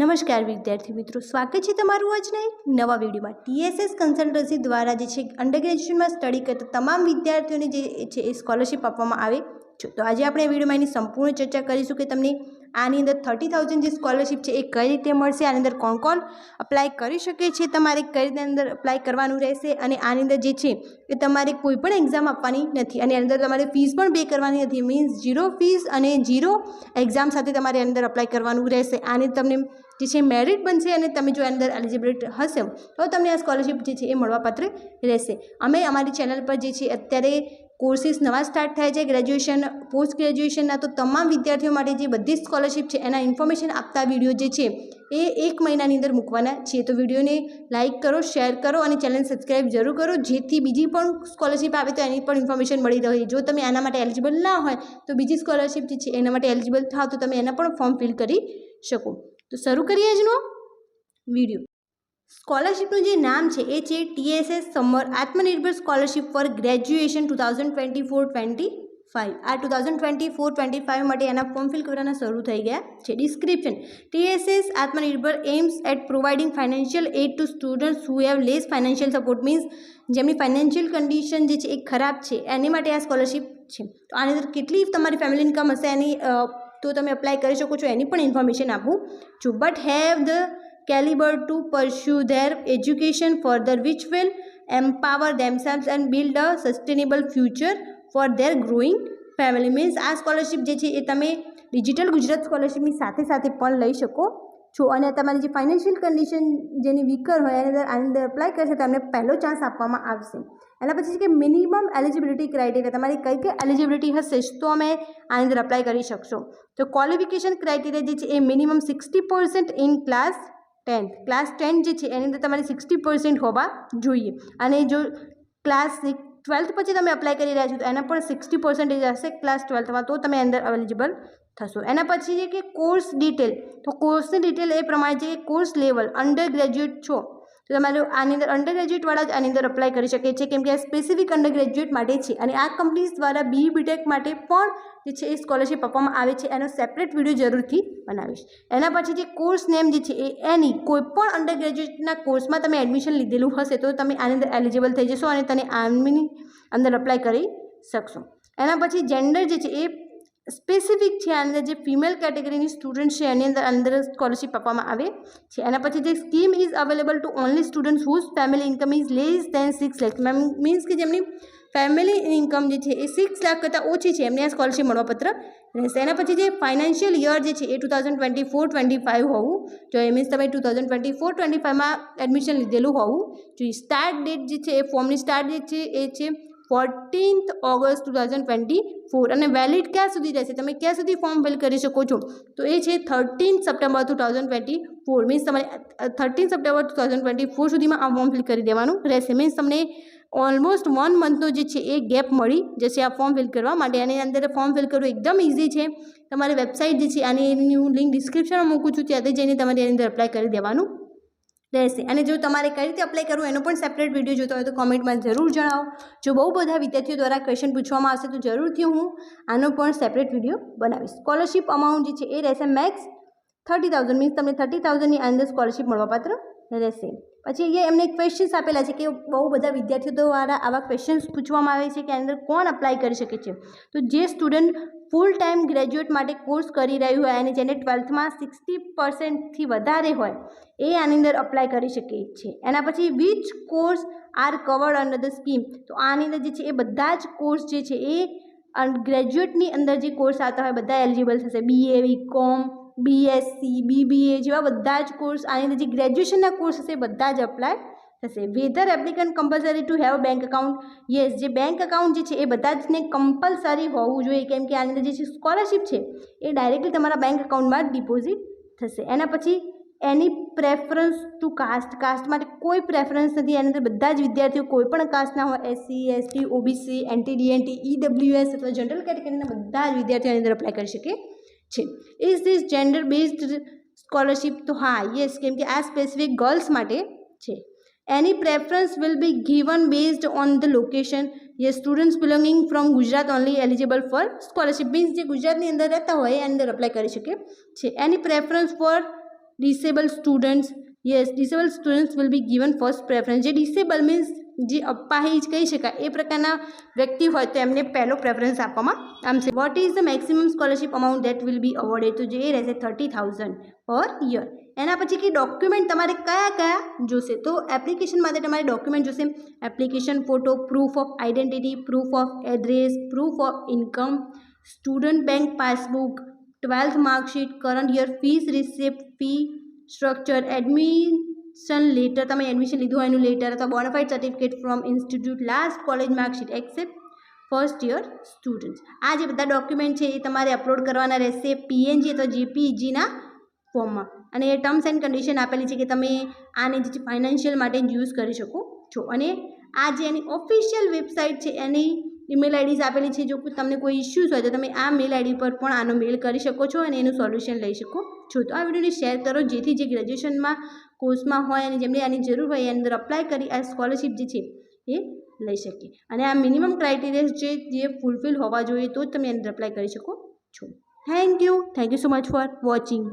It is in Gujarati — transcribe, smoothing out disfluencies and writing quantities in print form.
નમસ્કાર વિદ્યાર્થી મિત્રો, સ્વાગત છે તમારું આજના એક નવા વિડીયોમાં। ટીએસએસ કન્સલ્ટન્સી દ્વારા જે છે અંડર ગ્રેજ્યુએશનમાં સ્ટડી કરતા તમામ વિદ્યાર્થીઓને જે છે એ સ્કોલરશિપ આપવામાં આવે છે। તો આજે આપણે વિડીયોમાં એની સંપૂર્ણ ચર્ચા કરીશું કે તમને આની અંદર 30,000 જે સ્કોલરશિપ છે એ કઈ રીતે મળશે, આની અંદર કોણ કોણ અપ્લાય કરી શકે છે, તમારે કઈ રીતે અંદર અપ્લાય કરવાનું રહેશે, અને આની અંદર જે છે એ તમારે કોઈ પણ એક્ઝામ આપવાની નથી અને અંદર તમારે ફીસ પણ પે કરવાની નથી। મીન્સ ઝીરો ફીસ અને ઝીરો એક્ઝામ સાથે તમારે અંદર અપ્લાય કરવાનું રહેશે। આની તમને જે છે મેરિટ બનશે અને તમે જો અંદર એલિજિબિલિટી હશે તો તમને આ સ્કોલરશિપ જે છે એ મળવાપાત્ર રહેશે। અમે અમારી ચેનલ પર જે છે અત્યારે કોર્સીસ નવા સ્ટાર્ટ થાય છે ગ્રેજ્યુએશન પોસ્ટ ગ્રેજ્યુએશનના, તો તમામ વિદ્યાર્થીઓ માટે જે બધી સ્કોલરશિપ છે એના ઇન્ફોર્મેશન આપતા વિડીયો જે છે એ 1 મહિનાની અંદર મૂકવાના છીએ। તો વિડીયોને લાઇક કરો, શેર કરો અને ચેનલ સબસ્ક્રાઈબ જરૂર કરો, જેથી બીજી પણ સ્કોલરશિપ આવે તો એની પણ ઇન્ફોર્મેશન મળી રહે। જો તમે આના માટે એલિજિબલ ના હોય તો બીજી સ્કોલરશિપ જે છે એના માટે એલિજિબલ થાવ તો તમે એના પણ ફોર્મ ફિલ કરી શકો। તો શરૂ કરીએ આજનો વિડીયો। સ્કોલરશિપનું જે નામ છે એ છે ટીએસએસ સમર આત્મનિર્ભર સ્કોલરશિપ ફોર ગ્રેજ્યુએશન 2024-25। આ 2024-25 માટે એના ફોર્મ ફિલ કરવાના શરૂ થઈ ગયા છે। Description: TSS Atmanirbhar aims at providing financial aid to students who have less financial support, means જેમની ફાઇનાન્શિયલ કન્ડિશન જે છે એ ખરાબ છે એની માટે આ સ્કોલરશિપ છે। તો આની અંદર કેટલી તમારી ફેમિલી ઇન્કમ હશે એની તો તમે અપ્લાય કરી શકો છો, એની પણ ઇન્ફોર્મેશન આપું છું। But have the caliber to pursue their education further, which will empower themselves and build a sustainable future for their growing family। Means આ સ્કોલરશિપ જે છે એ તમે ડિજિટલ ગુજરાત સ્કોલરશિપની સાથે સાથે પણ લઈ શકો છો અને તમારી જે ફાઇનાન્શિયલ કન્ડિશન જેની વીકર હોય એની અંદર અપ્લાય કરશે તો તમને પહેલો ચાન્સ આપવામાં આવશે। એના પછી છે કે મિનિમમ એલિજિબિલિટી ક્રાઇટેરિયા, તમારી કઈ કઈ એલિજિબિલિટી હશે તો અમે આની અંદર અપ્લાય કરી શકશો। તો ક્વોલિફિકેશન ક્રાઇટેરિયા જે છે એ મિનિમમ 60% ઇન ક્લાસ 10 જે છે એની અંદર તમારે 60% હોવા જોઈએ અને જો ક્લાસ 12th પછી તમે અપ્લાય કરી રહ્યા છો તો એના પણ 60% હશે ક્લાસ 12થમાં, તો તમે અંદર અવેલેબલ થશો। એના પછી છે કે કોર્સ ડિટેલ, તો કોર્સની ડિટેલ એ પ્રમાણે છે કોર્સ લેવલ અંડર ગ્રેજ્યુએટ છો તો તમારે આની અંદર અંડર ગ્રેજ્યુએટવાળા જ આની અંદર અપ્લાય કરી શકે છે, કેમ કે આ સ્પેસિફિક અંડર ગ્રેજ્યુએટ માટે છે અને આ કંપનીઝ દ્વારા BTech માટે પણ જે છે એ સ્કોલરશિપ આપવામાં આવે છે। એનો સેપરેટ વિડીયો જરૂરથી બનાવીશ। એના પછી જે કોર્સ નેમ જે છે એ એની કોઈ પણ અંડર ગ્રેજ્યુએટના કોર્સમાં તમે એડમિશન લીધેલું હશે તો તમે આની અંદર એલિજિબલ થઈ જશો અને તમે આર્મીની અંદર અપ્લાય કરી શકશો। એના પછી જેન્ડર જે છે એ સ્પેસિફિક છે, આની અંદર જે ફિમેલ કેટેગરીની સ્ટુડન્ટ છે એની અંદર સ્કોલરશિપ આપવામાં આવે છે। એના પછી જે scheme is available to only students whose family income is less than 6 lakh, means કે જેમની ફેમિલી ઇન્કમ જે છે એ 6 લાખ કરતાં ઓછી છે એમને આ સ્કોલરશિપ મળવાપત્ર રહેશે। એના પછી જે ફાઇનાન્શિયલ યર જે છે એ 2024-25 હોવું જોઈએ, મીન્સ તમે 2024-25માં એડમિશન લીધેલું હોવું જોઈએ। સ્ટાર્ટ ડેટ જે છે એ ફોર્મની સ્ટાર્ટ ડેટ છે એ છે 14th August 2024 અને વેલિડ ક્યાં સુધી રહેશે, તમે ક્યાં સુધી ફોર્મ ફિલ કરી શકો છો તો એ છે 13th September 2024, મીન્સ તમારે 13th September 2024 સુધીમાં આ ફોર્મ ફિલ કરી દેવાનું રહેશે। મીન્સ તમને ઓલમોસ્ટ 1 મંથનો જે છે એ ગેપ મળી જશે આ ફોર્મ ફિલ કરવા માટે। આની અંદર ફોર્મ ફિલ કરવું એકદમ ઇઝી છે, તમારી વેબસાઇટ જે છે આની હું લિંક ડિસ્ક્રિપ્શનમાં મૂકું છું, ત્યાંથી જઈને તમારે એની અંદર અપ્લાય કરી દેવાનું રહેશે। અને જો તમારે કઈ રીતે અપ્લાય કરવું એનો પણ સેપરેટ વિડીયો જોતો હોય તો કોમેન્ટમાં જરૂર જણાવો। જો બહુ બધા વિદ્યાર્થીઓ દ્વારા ક્વેશ્ચન પૂછવામાં આવશે તો જરૂરથી હું આનો પણ સેપરેટ વિડીયો બનાવીશ। સ્કોલરશિપ અમાઉન્ટ જે છે એ રહેશે મેક્સ 30,000, મીન્સ તમને 30,000ની અંદર સ્કોલરશિપ મળવાપાત્ર રહેશે। પછી અહીંયા એમને ક્વેશ્ચન્સ આપેલા છે કે બહુ બધા વિદ્યાર્થીઓ દ્વારા આવા ક્વેશ્ચન્સ પૂછવામાં આવે છે કે આની અંદર કોણ અપ્લાય કરી શકે છે, તો જે સ્ટુડન્ટ ફૂલ ટાઈમ ગ્રેજ્યુએટ માટે કોર્સ કરી રહ્યું હોય અને જેને 12thમાં 60%થી વધારે હોય એ આની અંદર અપ્લાય કરી શકે છે। એના પછી which course are covered under the scheme, તો આની અંદર જે છે એ બધા જ કોર્સ જે છે એ ગ્રેજ્યુએટની અંદર જે કોર્સ આવતા હોય બધા એલિજિબલ થશે। BA, BCom, BSc, BBA જેવા બધા જ કોર્સ આની અંદર જે ગ્રેજ્યુએશનના કોર્સ હશે બધા જ અપ્લાય થશે। Whether applicant compulsory to have bank account, yes, જે બેંક એકાઉન્ટ જે છે એ બધા જને કમ્પલસરી હોવું જોઈએ, કેમ કે આની અંદર જે સ્કોલરશિપ છે એ ડાયરેક્ટલી તમારા બેંક એકાઉન્ટમાં ડિપોઝિટ થશે। એના પછી એની પ્રેફરન્સ ટુ કાસ્ટ માટે કોઈ પ્રેફરન્સ નથી, એની અંદર બધા જ વિદ્યાર્થીઓ કોઈ પણ કાસ્ટના હોય, SC, ST, OBC, NTDNT, EWS અથવા જનરલ કેટેગરીના બધા જ વિદ્યાર્થીઓ એની અંદર અપ્લાય કરી શકે છે। Is this gender based scholarship, તો હા યસ, કેમ કે આ સ્પેસિફિક ગર્લ્સ માટે છે। Any preference will be given based on the location, yes, students belonging from Gujarat only eligible for scholarship, means જે ગુજરાતની અંદર રહેતા હોય એ અંદર અપ્લાય કરી શકે છે। Any preference for disable students, yes disable students will be given first preference. જે ડિસેબલ મીન્સ જે અપાહિજ કહી શકાય એ પ્રકારના વ્યક્તિ હોય તો એમને પહેલો પ્રેફરન્સ આપવામાં આવશે. What is the maximum scholarship amount that will be અવોર્ડેડ? તો જે રહેશે 30,000 પર યર. એના પછી કે ડોક્યુમેન્ટ તમારે કયા કયા જોશે? તો એપ્લિકેશન માટે તમારે ડોક્યુમેન્ટ જોશે. Application photo, proof of identity, proof of address, proof of income, student bank passbook, 12th marksheet, current year fees receipt, fee structure, admission letter, તમે એડમિશન લીધું હોય એનું લેટર અથવા bona fide certificate from institute, last college marksheet accept first year students. આ જે બધા ડોક્યુમેન્ટ છે એ તમારે અપલોડ કરવાના રહેશે પીએનજી અથવા જેપીઈજીના ફોર્મમાં. અને એ ટર્મ્સ એન્ડ કન્ડિશન આપેલી છે કે તમે આને જે ફાઇનાન્શિયલ માટે યુઝ કરી શકો છો. અને આ જે એની ઓફિશિયલ વેબસાઇટ છે એની ઈમેલ આઈડીઝ આપેલી છે. જો તમને કોઈ ઇશ્યુઝ હોય તો તમે આ મેલ આઈડી પર પણ આનો મેલ કરી શકો છો અને એનું સોલ્યુશન લઈ શકો છો. તો આ વિડીયોને શેર કરો જેથી જે ગ્રેજ્યુએશનમાં કોર્સમાં હોય અને જેમને આની જરૂર હોય એની અંદર અપ્લાય કરી આ સ્કોલરશિપ જે છે એ લઈ શકીએ. અને આ મિનિમમ ક્રાઇટેરિયા છે જે ફૂલફિલ હોવા જોઈએ તો જ તમે એની અંદર અપ્લાય કરી શકો છો. Thank you so much for watching.